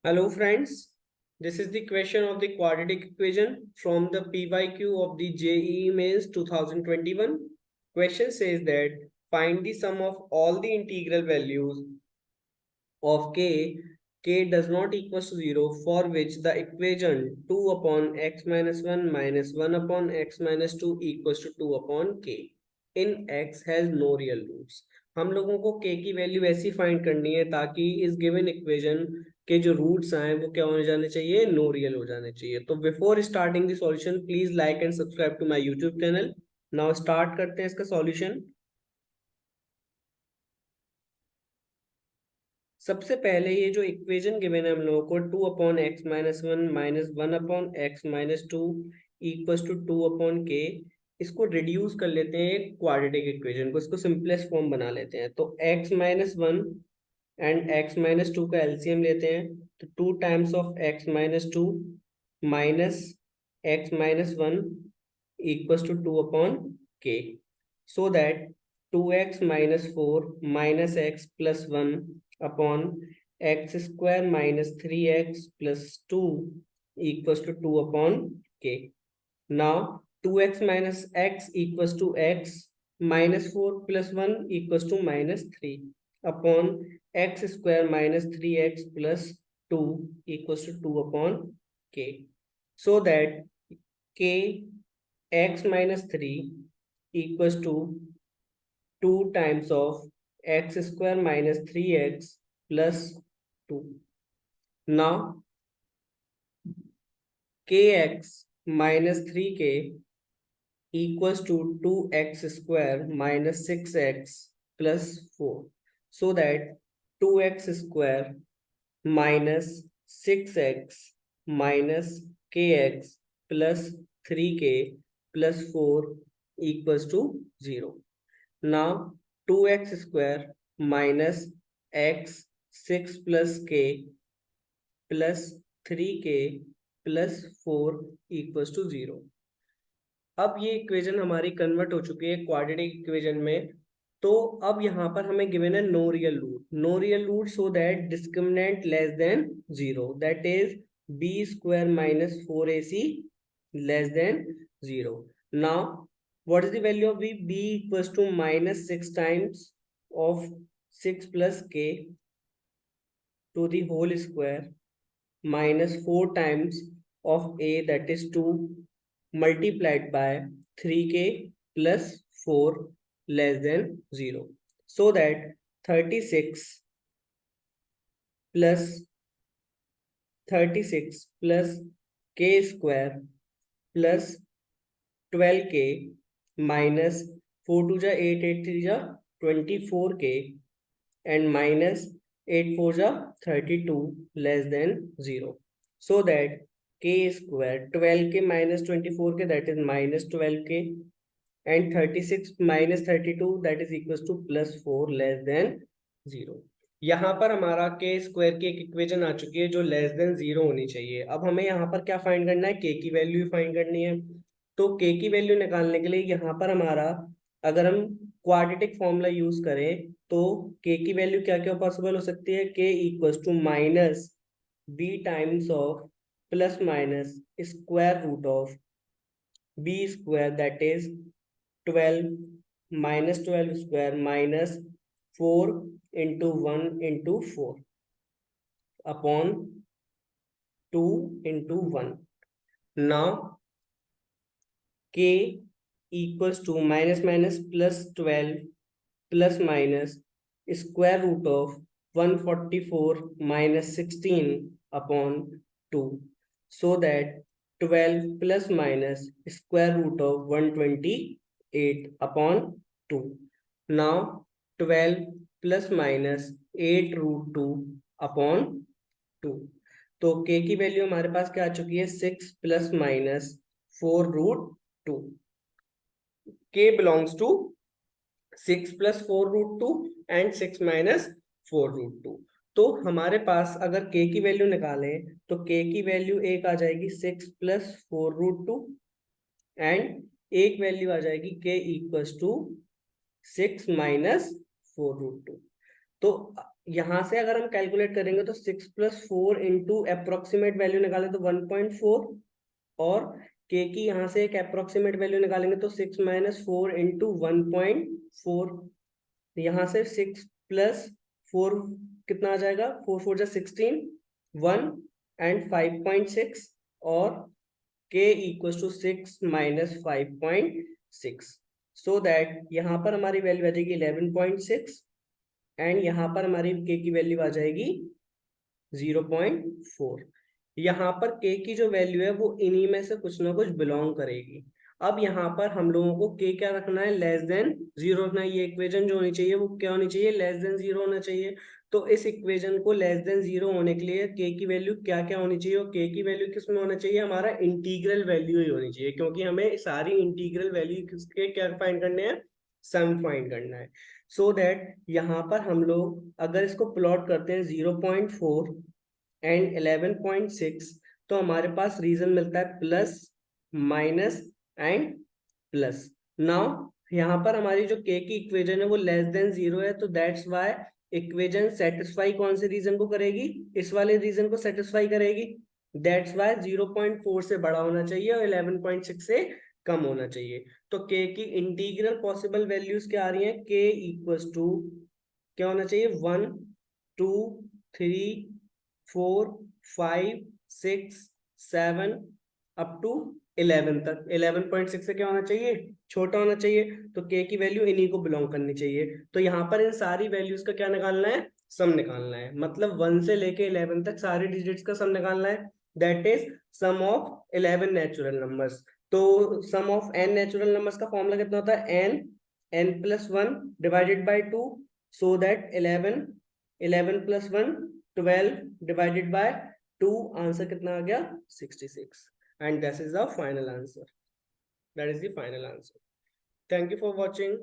Hello friends, this is the question of the quadratic equation from the PYQ of the JEE Mains 2021. Question says that find the sum of all the integral values of k does not equal to 0 for which the equation 2 upon x minus 1 minus 1 upon x minus 2 equals to 2 upon k in x has no real roots. हम लोगों को k की value ऐसी find करनी है ताकि इस given equation के जो रूट्स आए वो क्या हो जाने चाहिए, नो रियल हो जाने चाहिए। तो before starting the solution please like and subscribe to my YouTube channel. Now start करते हैं इसका सॉल्यूशन। सबसे पहले ये जो इक्वेशन गिवन है हम लोगों को 2 upon x minus 1 minus 1 upon x minus 2 equals to 2 upon k, इसको रिड्यूस कर लेते हैं एक क्वाड्रेटिक इक्वेशन को, इसको सिंपलेस्ट फॉर्म बना लेते हैं। तो x-1 एंड x-2 का एलसीएम लेते हैं, तो 2 times of x-2 minus x-1 equals to 2 upon k, so that 2x-4 minus x plus 1 upon x square minus 3x plus 2 equals to 2 upon k। Now 2x minus x equals to x minus 4 plus 1 equals to minus 3 upon x square minus 3x plus 2 equals to 2 upon k, so that k x minus 3 equals to 2 times of x square minus 3x plus 2. Now kx minus 3k equals to 2x square minus 6x plus 4. So that 2x square minus 6x minus kx plus 3k plus 4 equals to 0. Now 2x square minus x 6 plus k plus 3k plus 4 equals to 0. अब ये equation हमारी convert हो चुकी है quadratic equation में। तो अब यहाँ पर हमें गिवन है no real root so that discriminant less than 0, that is b square minus 4ac less than 0। Now what is the value of b? b equals to minus 6 times of 6 plus k to the whole square minus 4 times of a, that is 2, multiplied by 3k plus 4 less than 0, so that 36 plus 36 plus k square plus 12k minus 4 2 जा 8 8 3 जा 24k and minus 8 4 जा 32 less than 0, so that k square 12k minus 24k, that is minus 12k, and 36 minus 32, that is equals to plus 4 less than 0। यहाँ पर हमारा के square की एक equation आ चुकी है जो लेस देन 0 होनी चाहिए। अब हमें यहाँ पर क्या फाइंड करना है, के की वैल्यू फाइंड करनी है। तो के की वैल्यू निकालने के लिए यहाँ पर हमारा, अगर हम क्वाड्रेटिक फॉर्मूला यूज करें तो के की वैल्यू क्या क्या पॉसिबल हो सकती है, k equals to minus b times of plus minus square root of b square, that is 12 minus 12 square minus 4 into 1 into 4 upon 2 into 1. Now k equals to minus minus plus 12 plus minus square root of 144 minus 16 upon 2, so that 12 plus minus square root of 128 upon 2. Now 12 plus minus 8 root 2 upon 2। तो k की value हमारे पास क्या आ चुकी है, 6 plus minus 4 root 2। k belongs to 6 plus 4 root 2 and 6 minus 4 root 2। तो हमारे पास अगर k की वैल्यू निकालें तो k की वैल्यू एक आ जाएगी 6 प्लस 4 रूट 2 एंड एक वैल्यू आ जाएगी k equals to 6 minus 4 root 2। तो यहाँ से अगर हम कैलकुलेट करेंगे तो 6 + 4 इंटू अप्रोक्सीमेट वैल्यू निकाले तो 1.4, और के की यहाँ से एक अप्रोक्सीमेट वैल्यू निकालेंगे तो 6 - 4 इंटू 1.4। यहाँ से 6 + 4 कितना आ जाएगा, 4 4 जा 16, 1 एंड 5.6, और k = 6 - 5.6, सो दैट यहाँ पर हमारी वैल्यू आ जाएगी 11.6 एंड यहाँ पर हमारी k की वैल्यू आ जाएगी 0.4। यहाँ पर k की जो वैल्यू है वो इन्हीं में से कुछ ना कुछ बिलोंग करेगी। अब यहाँ पर हम लोगों को k क्या रखना है, लेस देन 0 रखना है। ये इक्वेशन जो होनी चाहिए वो क्या होनी चाहिए, लेस देन 0 होना चाहिए। तो इस इक्वेशन को लेस देन 0 होने के लिए k की वैल्यू क्या क्या होनी चाहिए, और k की वैल्यू किस में होना चाहिए, हमारा इंटीग्रल वैल्यू ही होनी चाहिए, क्योंकि हमें सारी इंटीग्रल वैल्यू किसके क्या फाइंड करने हैं, सम फाइंड करना है। सो दैट यहाँ पर हम लोग अगर इसको प्लॉट करते हैं 0.4 एंड 11.6, तो हमारे पास रीजन मिलता है plus, minus and plus. Now यहाँ पर हमारी जो k की इक्वेशन है वो लेस देन 0 है, तो दैट्स वाई इक्वेशन सेटिस्फाई कौन से रीजन को करेगी, इस वाले रीजन को सेटिस्फाई करेगी। दैट्स वाई 0.4 से बड़ा होना चाहिए और 11.6 से कम होना चाहिए। तो k की इंटीग्रल पॉसिबल वैल्यूज क्या आ रही हैं, k = क्या होना चाहिए, 1 2 3 4 5 6 7 अप टू 11 तक। 11.6 से क्या होना चाहिए, छोटा होना चाहिए। तो k की वैल्यू इन्हीं को बिलोंग करनी चाहिए। तो यहाँ पर इन सारी वैल्यूज का क्या निकालना है, सम निकालना है। मतलब 1 से लेके 11 तक सारे डिजिट्स का सम निकालना है। That is sum of 11 natural numbers. तो sum of n natural numbers का फॉर्मूला कितना होता है, n + 1 divided by 2, so that 11 + 1 12 divided by 2, answer कितना आ गया, 66, and this is the final answer. That is the final answer. Thank you for watching.